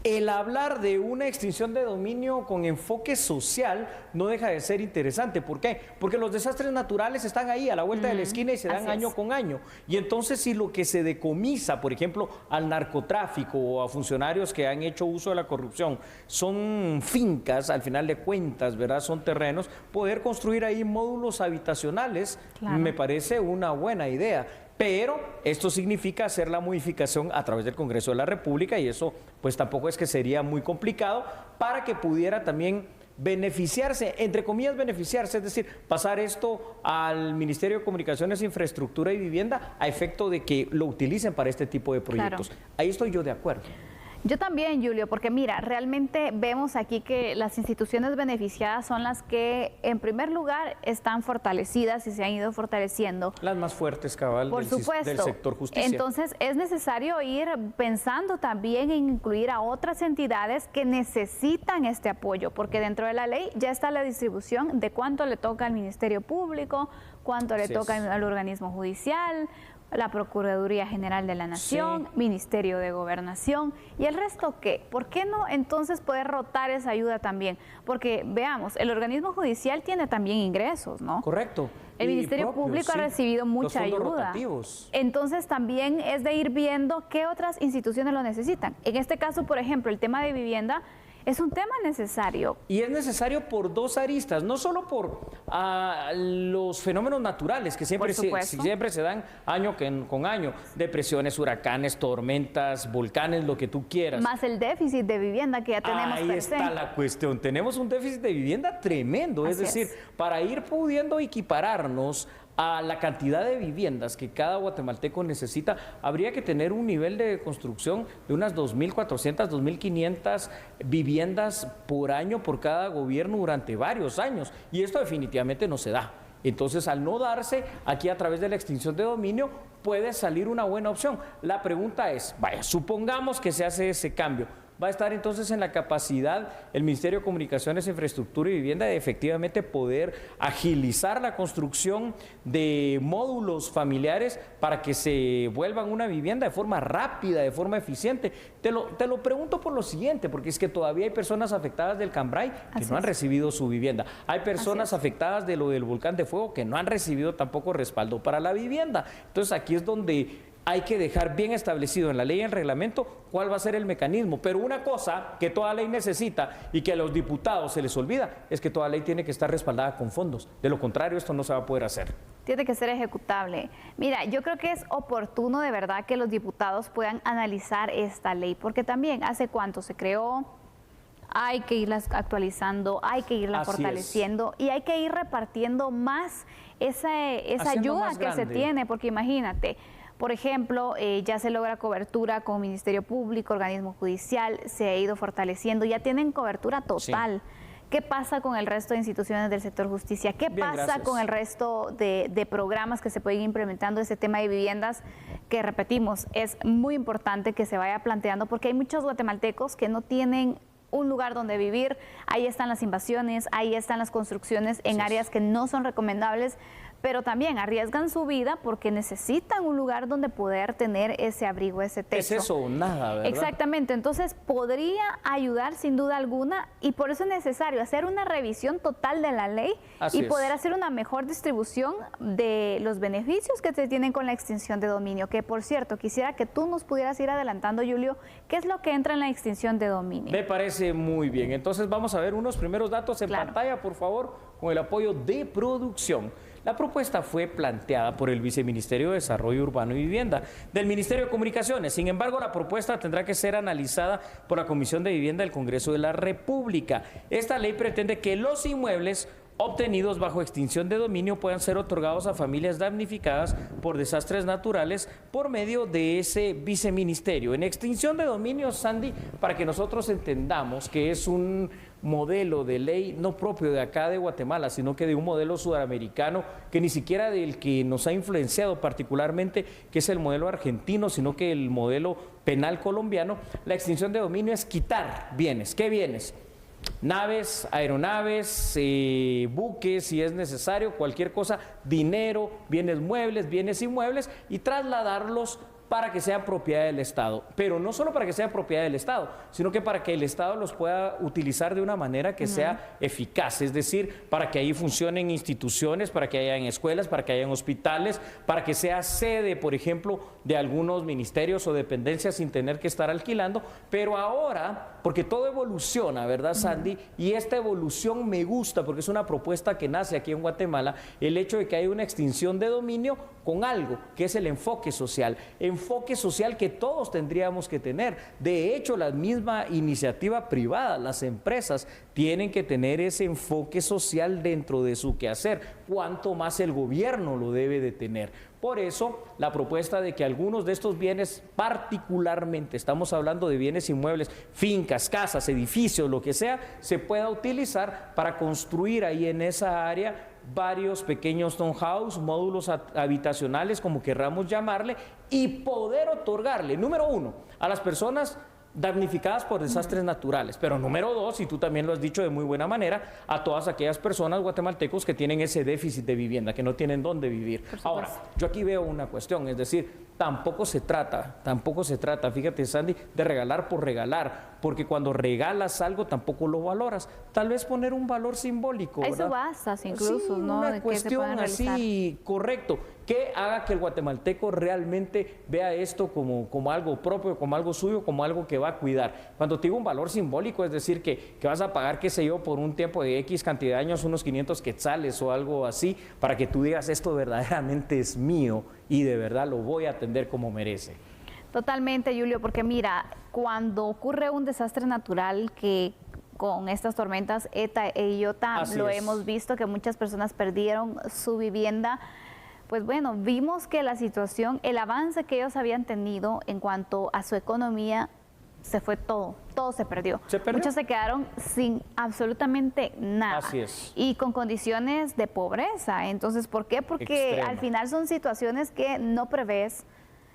el hablar de una extinción de dominio con enfoque social no deja de ser interesante. ¿Por qué? Porque los desastres naturales están ahí a la vuelta de la esquina y se dan año con año. Y entonces si lo que se decomisa, por ejemplo, al narcotráfico o a funcionarios que han hecho uso de la corrupción, son fincas, al final de cuentas, ¿verdad? Son terrenos, poder construir ahí módulos habitacionales, claro, me parece una buena idea. Pero esto significa hacer la modificación a través del Congreso de la República y eso pues tampoco es que sería muy complicado para que pudiera también beneficiarse, entre comillas beneficiarse, es decir, pasar esto al Ministerio de Comunicaciones, Infraestructura y Vivienda a efecto de que lo utilicen para este tipo de proyectos. Claro. Ahí estoy yo de acuerdo. Yo también, Julio, porque mira, realmente vemos aquí que las instituciones beneficiadas son las que en primer lugar están fortalecidas y se han ido fortaleciendo. Las más fuertes, cabal, por supuesto, del sector justicia. Entonces es necesario ir pensando también en incluir a otras entidades que necesitan este apoyo, porque dentro de la ley ya está la distribución de cuánto le toca al Ministerio Público, cuánto le toca al organismo judicial, la Procuraduría General de la Nación, Ministerio de Gobernación, y el resto ¿qué? ¿Por qué no entonces poder rotar esa ayuda también? Porque veamos, el organismo judicial tiene también ingresos, ¿no? Correcto. El Ministerio Público ha recibido mucha ayuda. Rotativos. Entonces también es de ir viendo qué otras instituciones lo necesitan. En este caso, por ejemplo, el tema de vivienda es un tema necesario. Y es necesario por dos aristas, no solo por los fenómenos naturales que siempre se dan año con año, depresiones, huracanes, tormentas, volcanes, lo que tú quieras. Más el déficit de vivienda que ya tenemos. Ahí está la cuestión, tenemos un déficit de vivienda tremendo, es decir, para ir pudiendo equipararnos a la cantidad de viviendas que cada guatemalteco necesita, habría que tener un nivel de construcción de unas 2.400, 2.500 viviendas por año por cada gobierno durante varios años. Y esto definitivamente no se da. Entonces, al no darse, aquí a través de la extinción de dominio, puede salir una buena opción. La pregunta es, vaya, supongamos que se hace ese cambio. Va a estar entonces en la capacidad el Ministerio de Comunicaciones, Infraestructura y Vivienda de efectivamente poder agilizar la construcción de módulos familiares para que se vuelvan una vivienda de forma rápida, de forma eficiente. Te lo pregunto por lo siguiente, porque es que todavía hay personas afectadas del Cambrai que no han recibido su vivienda. Hay personas afectadas de lo del volcán de fuego que no han recibido tampoco respaldo para la vivienda. Entonces aquí es donde hay que dejar bien establecido en la ley y en el reglamento cuál va a ser el mecanismo. Pero una cosa que toda ley necesita y que a los diputados se les olvida es que toda ley tiene que estar respaldada con fondos. De lo contrario, esto no se va a poder hacer. Tiene que ser ejecutable. Mira, yo creo que es oportuno de verdad que los diputados puedan analizar esta ley, porque también hace cuánto se creó, hay que irla actualizando, hay que irla fortaleciendo y hay que ir repartiendo más esa ayuda que se tiene, porque imagínate, Por ejemplo, ya se logra cobertura con Ministerio Público, organismo judicial, se ha ido fortaleciendo, ya tienen cobertura total. Sí. ¿Qué pasa con el resto de instituciones del sector justicia? ¿Qué pasa con el resto de programas que se pueden ir implementando este tema de viviendas? Que repetimos, es muy importante que se vaya planteando porque hay muchos guatemaltecos que no tienen un lugar donde vivir. Ahí están las invasiones, ahí están las construcciones en áreas que no son recomendables, pero también arriesgan su vida porque necesitan un lugar donde poder tener ese abrigo, ese techo. Es eso o nada, ¿verdad? Exactamente, entonces podría ayudar sin duda alguna y por eso es necesario hacer una revisión total de la ley y poder hacer una mejor distribución de los beneficios que se tienen con la extinción de dominio, que por cierto, quisiera que tú nos pudieras ir adelantando, Julio, ¿qué es lo que entra en la extinción de dominio? Me parece muy bien, entonces vamos a ver unos primeros datos en pantalla, por favor, con el apoyo de producción. La propuesta fue planteada por el Viceministerio de Desarrollo Urbano y Vivienda del Ministerio de Comunicaciones. Sin embargo, la propuesta tendrá que ser analizada por la Comisión de Vivienda del Congreso de la República. Esta ley pretende que los inmuebles obtenidos bajo extinción de dominio puedan ser otorgados a familias damnificadas por desastres naturales por medio de ese viceministerio. En extinción de dominio, Sandy, para que nosotros entendamos que es un modelo de ley no propio de acá de Guatemala, sino que de un modelo sudamericano que ni siquiera del que nos ha influenciado particularmente, que es el modelo argentino, sino que el modelo penal colombiano. La extinción de dominio es quitar bienes. ¿Qué bienes? Naves, aeronaves, buques, si es necesario, cualquier cosa, dinero, bienes muebles, bienes inmuebles, y trasladarlos para que sean propiedad del Estado. Pero no solo para que sean propiedad del Estado, sino que para que el Estado los pueda utilizar de una manera que sea eficaz, es decir, para que ahí funcionen instituciones, para que hayan escuelas, para que hayan hospitales, para que sea sede, por ejemplo, de algunos ministerios o dependencias sin tener que estar alquilando. Pero ahora, porque todo evoluciona, ¿verdad, Sandy? Y esta evolución me gusta porque es una propuesta que nace aquí en Guatemala, el hecho de que hay una extinción de dominio con algo, que es el enfoque social que todos tendríamos que tener. De hecho, la misma iniciativa privada, las empresas, tienen que tener ese enfoque social dentro de su quehacer, cuanto más el gobierno lo debe de tener. Por eso, la propuesta de que algunos de estos bienes, particularmente, estamos hablando de bienes inmuebles, fincas, casas, edificios, lo que sea, se pueda utilizar para construir ahí en esa área varios pequeños townhouse, módulos habitacionales, como querramos llamarle, y poder otorgarle, número uno, a las personas damnificadas por desastres naturales, pero número dos, y tú también lo has dicho de muy buena manera, a todas aquellas personas guatemaltecos que tienen ese déficit de vivienda, que no tienen dónde vivir. Ahora, yo aquí veo una cuestión, es decir, tampoco se trata, fíjate, Sandy, de regalar por regalar, porque cuando regalas algo tampoco lo valoras. Tal vez poner un valor simbólico, ¿verdad? Hay subastas incluso, sí, ¿no? Una cuestión así, correcto, que haga que el guatemalteco realmente vea esto como algo propio, como algo suyo, como algo que va a cuidar. Cuando te digo un valor simbólico, es decir, que vas a pagar, qué sé yo, por un tiempo de X cantidad de años, unos 500 quetzales o algo así, para que tú digas, esto verdaderamente es mío y de verdad lo voy a atender como merece. Totalmente, Julio, porque mira, cuando ocurre un desastre natural que con estas tormentas ETA e IOTA hemos visto que muchas personas perdieron su vivienda, pues bueno, vimos que la situación, el avance que ellos habían tenido en cuanto a su economía, se fue todo se perdió. Muchos se quedaron sin absolutamente nada. Así es. Y con condiciones de pobreza. Entonces, ¿por qué? Porque al final son situaciones que no prevés.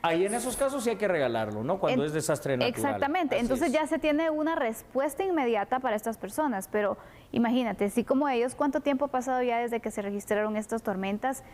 Ahí en esos casos sí hay que regalarlo, ¿no? Cuando es desastre natural. Exactamente. Entonces ya se tiene una respuesta inmediata para estas personas. Pero imagínate, si como ellos, ¿cuánto tiempo ha pasado ya desde que se registraron estas tormentas?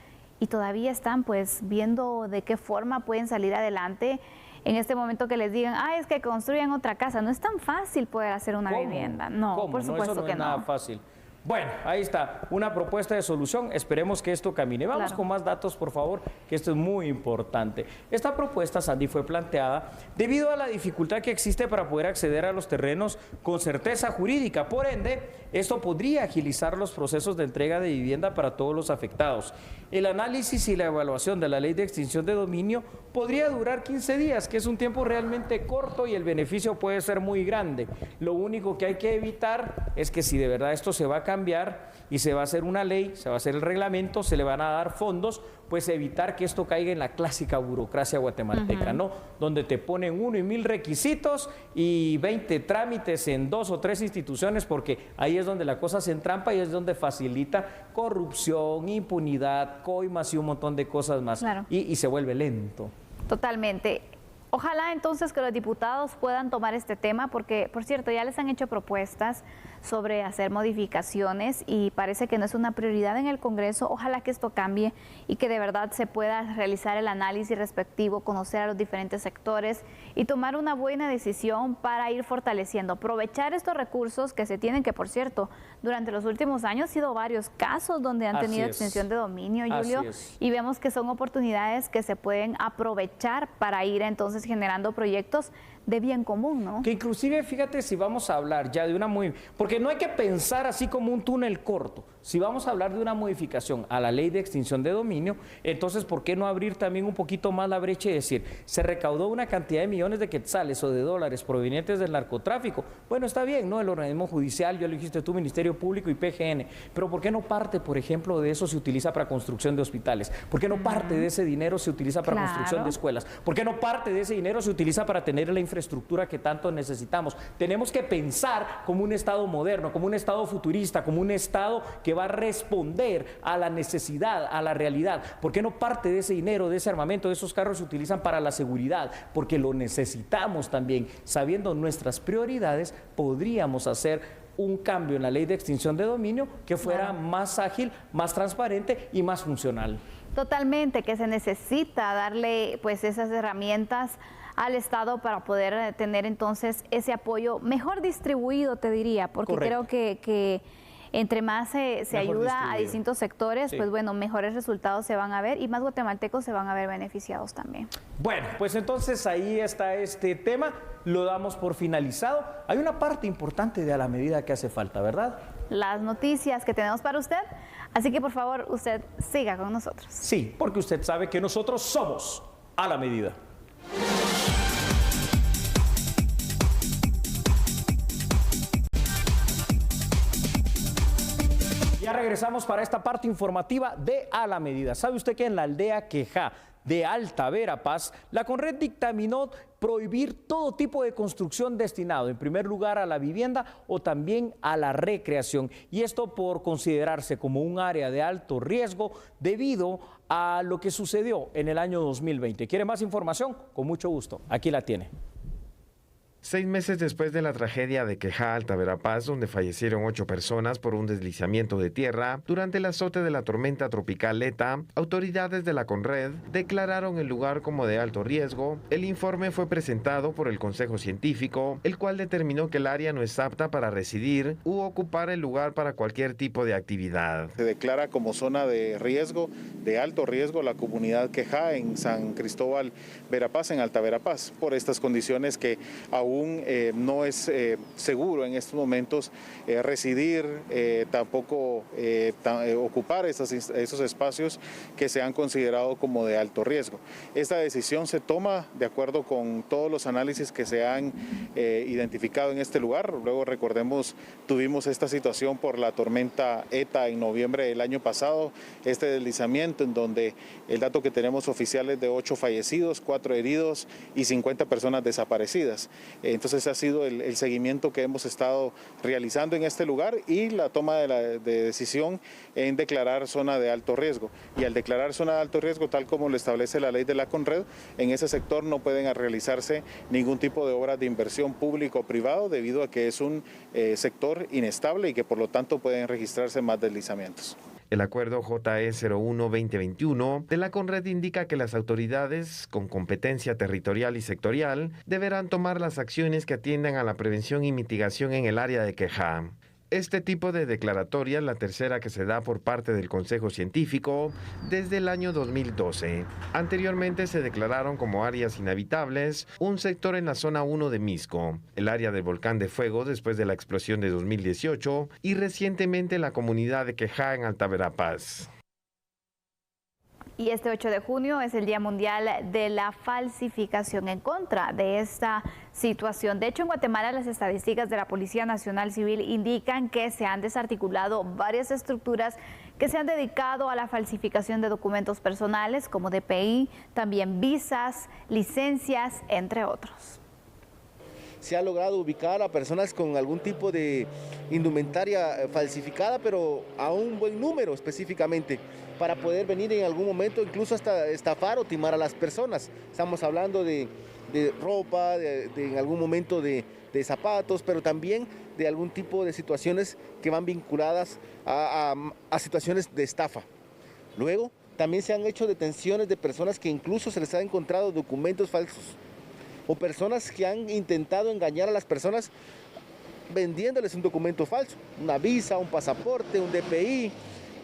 Y todavía están pues viendo de qué forma pueden salir adelante en este momento que les digan, es que construyan otra casa. No es tan fácil poder hacer una vivienda. No, por supuesto que no. Nada fácil. Bueno, ahí está, una propuesta de solución, esperemos que esto camine. Vamos con más datos, por favor, que esto es muy importante. Esta propuesta, Sandy, fue planteada debido a la dificultad que existe para poder acceder a los terrenos con certeza jurídica. Por ende, esto podría agilizar los procesos de entrega de vivienda para todos los afectados. El análisis y la evaluación de la ley de extinción de dominio podría durar 15 días, que es un tiempo realmente corto y el beneficio puede ser muy grande. Lo único que hay que evitar es que si de verdad esto se va a cambiar y se va a hacer una ley, se va a hacer el reglamento, se le van a dar fondos, pues evitar que esto caiga en la clásica burocracia guatemalteca, ¿no? Donde te ponen 1 y 1000 requisitos y 20 trámites en 2 o 3 instituciones, porque ahí es donde la cosa se entrampa y es donde facilita corrupción, impunidad, coimas y un montón de cosas más. Claro. Y se vuelve lento. Totalmente. Ojalá entonces que los diputados puedan tomar este tema porque, por cierto, ya les han hecho propuestas sobre hacer modificaciones y parece que no es una prioridad en el Congreso. Ojalá que esto cambie y que de verdad se pueda realizar el análisis respectivo, conocer a los diferentes sectores y tomar una buena decisión para ir fortaleciendo, aprovechar estos recursos que se tienen, que por cierto, durante los últimos años han sido varios casos donde han tenido extinción de dominio, Julio, y vemos que son oportunidades que se pueden aprovechar para ir entonces generando proyectos de bien común, ¿no? Que inclusive, fíjate, si vamos a hablar ya de una porque no hay que pensar así como un túnel corto. Si vamos a hablar de una modificación a la ley de extinción de dominio, entonces, ¿por qué no abrir también un poquito más la brecha y decir, se recaudó una cantidad de millones de quetzales o de dólares provenientes del narcotráfico? Bueno, está bien, ¿no? El organismo judicial, ya lo dijiste tú, Ministerio Público y PGN, pero ¿por qué no parte, por ejemplo, de eso se utiliza para construcción de hospitales? ¿Por qué no parte de ese dinero se utiliza para construcción de escuelas? ¿Por qué no parte de ese dinero se utiliza para tener la infraestructura que tanto necesitamos? Tenemos que pensar como un Estado moderno, como un Estado futurista, como un Estado que va a responder a la necesidad, a la realidad. ¿Por qué no parte de ese dinero, de ese armamento, de esos carros se utilizan para la seguridad? Porque lo necesitamos también. Sabiendo nuestras prioridades, podríamos hacer un cambio en la ley de extinción de dominio que fuera más ágil, más transparente y más funcional. Totalmente, que se necesita darle pues esas herramientas al Estado para poder tener entonces ese apoyo mejor distribuido, te diría, porque creo que entre más se ayuda a distintos sectores, pues bueno, mejores resultados se van a ver y más guatemaltecos se van a ver beneficiados también. Bueno, pues entonces ahí está este tema, lo damos por finalizado. Hay una parte importante de A la Medida que hace falta, ¿verdad? Las noticias que tenemos para usted, así que por favor usted siga con nosotros. Sí, porque usted sabe que nosotros somos A la Medida. Ya regresamos para esta parte informativa de A la Medida. ¿Sabe usted que en la aldea Quejá de Alta Verapaz, la Conred dictaminó prohibir todo tipo de construcción destinado, en primer lugar, a la vivienda o también a la recreación? Y esto por considerarse como un área de alto riesgo debido a lo que sucedió en el año 2020. ¿Quiere más información? Con mucho gusto. Aquí la tiene. 6 meses después de la tragedia de Quejá, Alta Verapaz, donde fallecieron 8 personas por un deslizamiento de tierra durante el azote de la tormenta tropical ETA, autoridades de la Conred declararon el lugar como de alto riesgo. El informe fue presentado por el Consejo Científico, el cual determinó que el área no es apta para residir u ocupar el lugar para cualquier tipo de actividad. Se declara como zona de riesgo, de alto riesgo, la comunidad Quejá en San Cristóbal Verapaz, en Alta Verapaz, por estas condiciones que aún no es seguro en estos momentos residir, tampoco ocupar esos espacios que se han considerado como de alto riesgo. Esta decisión se toma de acuerdo con todos los análisis que se han identificado en este lugar. Luego, recordemos, tuvimos esta situación por la tormenta ETA en noviembre del año pasado, este deslizamiento en donde el dato que tenemos oficial es de 8 fallecidos, 4 heridos y 50 personas desaparecidas. Entonces ha sido el seguimiento que hemos estado realizando en este lugar y la toma de decisión en declarar zona de alto riesgo. Y al declarar zona de alto riesgo, tal como lo establece la ley de la Conred, en ese sector no pueden realizarse ningún tipo de obras de inversión público o privado debido a que es un sector inestable y que por lo tanto pueden registrarse más deslizamientos. El acuerdo JE 01-2021 de la Conred indica que las autoridades con competencia territorial y sectorial deberán tomar las acciones que atiendan a la prevención y mitigación en el área de Quejá. Este tipo de declaratoria es la tercera que se da por parte del Consejo Científico desde el año 2012. Anteriormente se declararon como áreas inhabitables un sector en la zona 1 de Misco, el área del volcán de fuego después de la explosión de 2018 y recientemente la comunidad de Quejá en Alta Verapaz. Y este 8 de junio es el Día Mundial de la Falsificación. En contra de esta situación. De hecho, en Guatemala las estadísticas de la Policía Nacional Civil indican que se han desarticulado varias estructuras que se han dedicado a la falsificación de documentos personales como DPI, también visas, licencias, entre otros. Se ha logrado ubicar a personas con algún tipo de indumentaria falsificada, pero a un buen número específicamente, para poder venir en algún momento incluso hasta estafar o timar a las personas. Estamos hablando de ropa, en algún momento de zapatos, pero también de algún tipo de situaciones que van vinculadas a situaciones de estafa. Luego, también se han hecho detenciones de personas que incluso se les ha encontrado documentos falsos, o personas que han intentado engañar a las personas vendiéndoles un documento falso, una visa, un pasaporte, un DPI,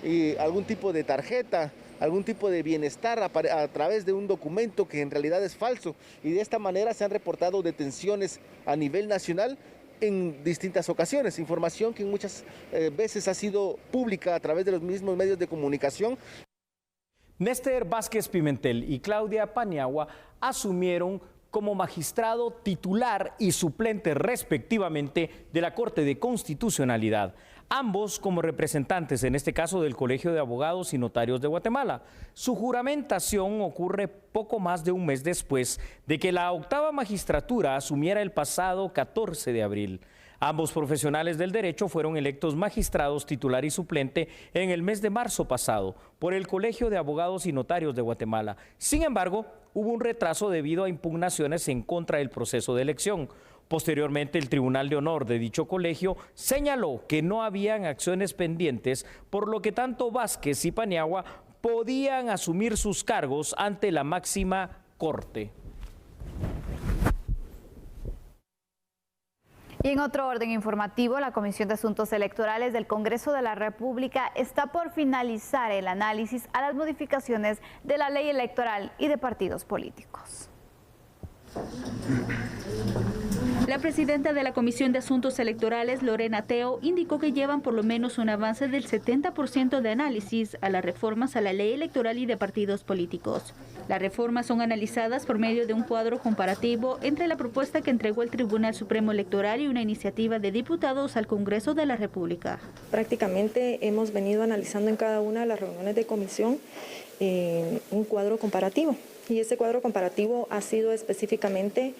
y algún tipo de tarjeta, algún tipo de bienestar a través de un documento que en realidad es falso. Y de esta manera se han reportado detenciones a nivel nacional en distintas ocasiones, información que muchas veces ha sido pública a través de los mismos medios de comunicación. Néstor Vázquez Pimentel y Claudia Paniagua asumieron como magistrado titular y suplente respectivamente de la Corte de Constitucionalidad, ambos como representantes en este caso del Colegio de Abogados y Notarios de Guatemala. Su juramentación ocurre poco más de un mes después de que la octava magistratura asumiera el pasado 14 de abril. Ambos profesionales del derecho fueron electos magistrados titular y suplente en el mes de marzo pasado por el Colegio de Abogados y Notarios de Guatemala. Sin embargo, hubo un retraso debido a impugnaciones en contra del proceso de elección. Posteriormente, el Tribunal de Honor de dicho colegio señaló que no habían acciones pendientes, por lo que tanto Vázquez y Paniagua podían asumir sus cargos ante la máxima corte. Y en otro orden informativo, la Comisión de Asuntos Electorales del Congreso de la República está por finalizar el análisis a las modificaciones de la ley electoral y de partidos políticos. La presidenta de la Comisión de Asuntos Electorales, Lorena Teo, indicó que llevan por lo menos un avance del 70% de análisis a las reformas a la ley electoral y de partidos políticos. Las reformas son analizadas por medio de un cuadro comparativo entre la propuesta que entregó el Tribunal Supremo Electoral y una iniciativa de diputados al Congreso de la República. Prácticamente hemos venido analizando en cada una de las reuniones de comisión un cuadro comparativo. Y ese cuadro comparativo ha sido específicamente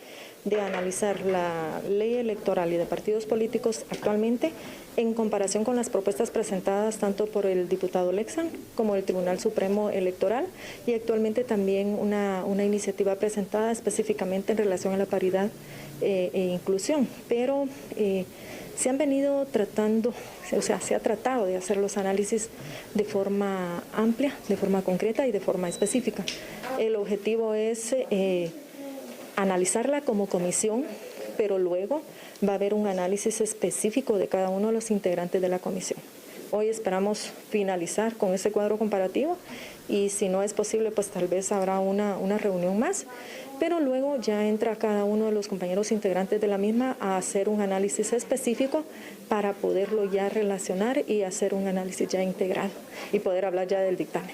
de analizar la ley electoral y de partidos políticos actualmente en comparación con las propuestas presentadas tanto por el diputado Lexan como el Tribunal Supremo Electoral, y actualmente también una iniciativa presentada específicamente en relación a la paridad e inclusión. Pero se han venido tratando, o sea, se ha tratado de hacer los análisis de forma amplia, de forma concreta y de forma específica. El objetivo es analizarla como comisión, pero luego va a haber un análisis específico de cada uno de los integrantes de la comisión. Hoy esperamos finalizar con ese cuadro comparativo y si no es posible, pues tal vez habrá una reunión más, pero luego ya entra cada uno de los compañeros integrantes de la misma a hacer un análisis específico para poderlo ya relacionar y hacer un análisis ya integrado y poder hablar ya del dictamen.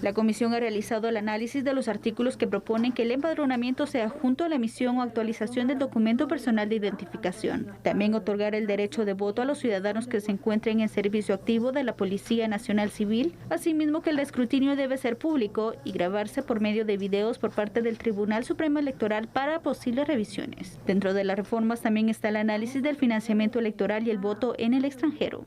La comisión ha realizado el análisis de los artículos que proponen que el empadronamiento sea junto a la emisión o actualización del documento personal de identificación. También otorgar el derecho de voto a los ciudadanos que se encuentren en servicio activo de la Policía Nacional Civil, asimismo que el escrutinio debe ser público y grabarse por medio de videos por parte del Tribunal Supremo Electoral para posibles revisiones. Dentro de las reformas también está el análisis del financiamiento electoral y el voto en el extranjero.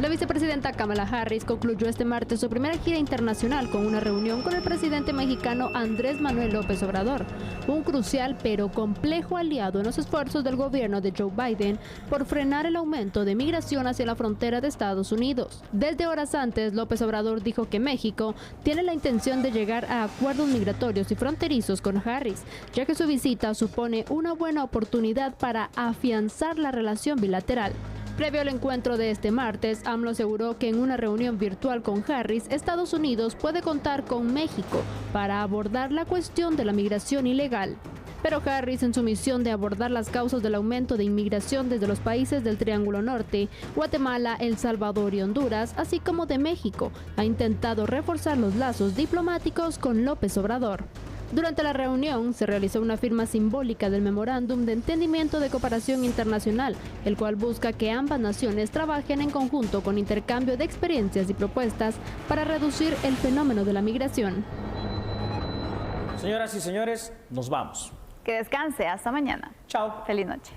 La vicepresidenta Kamala Harris concluyó este martes su primera gira internacional con una reunión con el presidente mexicano Andrés Manuel López Obrador, un crucial pero complejo aliado en los esfuerzos del gobierno de Joe Biden por frenar el aumento de migración hacia la frontera de Estados Unidos. Desde horas antes, López Obrador dijo que México tiene la intención de llegar a acuerdos migratorios y fronterizos con Harris, ya que su visita supone una buena oportunidad para afianzar la relación bilateral. Previo al encuentro de este martes, AMLO aseguró que en una reunión virtual con Harris, Estados Unidos puede contar con México para abordar la cuestión de la migración ilegal. Pero Harris, en su misión de abordar las causas del aumento de inmigración desde los países del Triángulo Norte, Guatemala, El Salvador y Honduras, así como de México, ha intentado reforzar los lazos diplomáticos con López Obrador. Durante la reunión se realizó una firma simbólica del Memorándum de Entendimiento de Cooperación Internacional, el cual busca que ambas naciones trabajen en conjunto con intercambio de experiencias y propuestas para reducir el fenómeno de la migración. Señoras y señores, nos vamos. Que descanse, hasta mañana. Chao. Feliz noche.